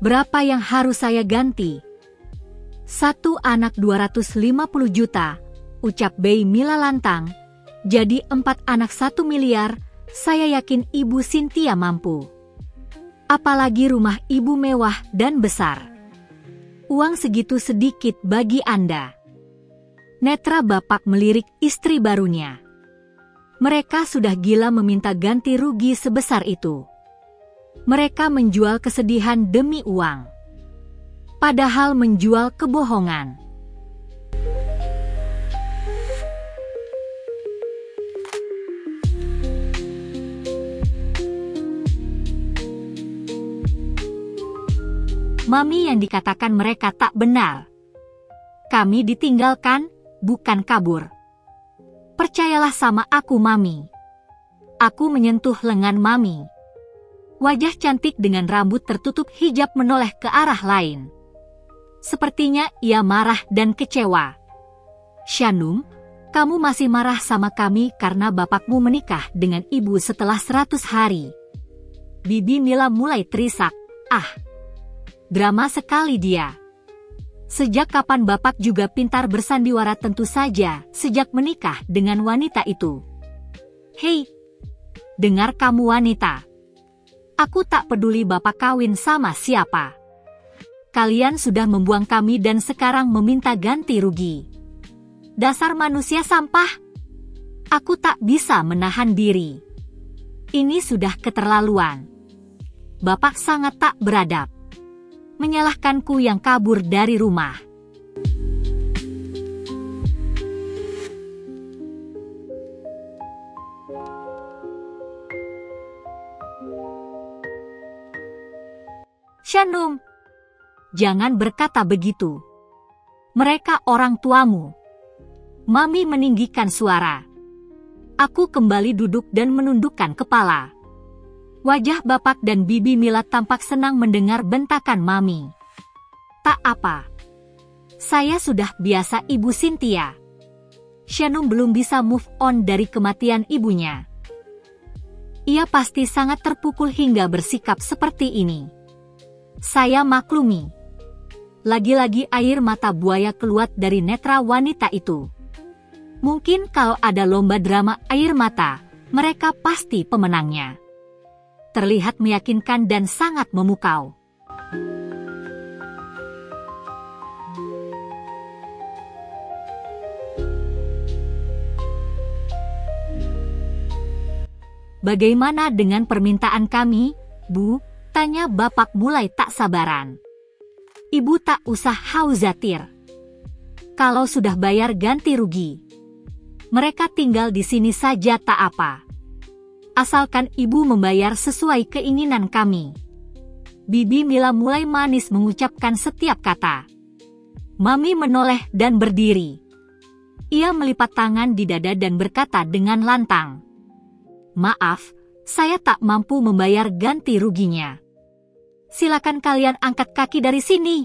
Berapa yang harus saya ganti? Satu anak 250 juta, ucap Bei Mila lantang. Jadi 4 anak 1 miliar, saya yakin Ibu Cynthia mampu. Apalagi rumah Ibu mewah dan besar. Uang segitu sedikit bagi Anda. Netra Bapak melirik istri barunya. Mereka sudah gila meminta ganti rugi sebesar itu. Mereka menjual kesedihan demi uang. Padahal menjual kebohongan. Mami, yang dikatakan mereka tak benar. Kami ditinggalkan, bukan kabur. Percayalah sama aku, Mami. Aku menyentuh lengan Mami. Wajah cantik dengan rambut tertutup hijab menoleh ke arah lain. Sepertinya ia marah dan kecewa. Shanum, kamu masih marah sama kami karena bapakmu menikah dengan ibu setelah 100 hari. Bibi Mila mulai terisak. Drama sekali dia. Sejak kapan bapak juga pintar bersandiwara? Tentu saja sejak menikah dengan wanita itu. Hei, dengar kamu wanita. Aku tak peduli bapak kawin sama siapa. Kalian sudah membuang kami dan sekarang meminta ganti rugi. Dasar manusia sampah. Aku tak bisa menahan diri. Ini sudah keterlaluan. Bapak sangat tak beradab. Menyalahkanku yang kabur dari rumah. Shanum, jangan berkata begitu. Mereka orang tuamu. Mami meninggikan suara. Aku kembali duduk dan menundukkan kepala. Wajah bapak dan Bibi Mila tampak senang mendengar bentakan Mami. Tak apa. Saya sudah biasa, Ibu Cynthia. Shanum belum bisa move on dari kematian ibunya. Ia pasti sangat terpukul hingga bersikap seperti ini. Saya maklumi. Lagi-lagi air mata buaya keluar dari netra wanita itu. Mungkin kalau ada lomba drama air mata, mereka pasti pemenangnya. Terlihat meyakinkan dan sangat memukau. Bagaimana dengan permintaan kami, Bu? Tanya bapak mulai tak sabaran. Ibu tak usah khawatir. Kalau sudah bayar ganti rugi, mereka tinggal di sini saja tak apa. Asalkan ibu membayar sesuai keinginan kami. Bibi Mila mulai manis mengucapkan setiap kata. Mami menoleh dan berdiri. Ia melipat tangan di dada dan berkata dengan lantang. Maaf, saya tak mampu membayar ganti ruginya. Silakan kalian angkat kaki dari sini.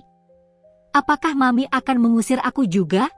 Apakah Mami akan mengusir aku juga?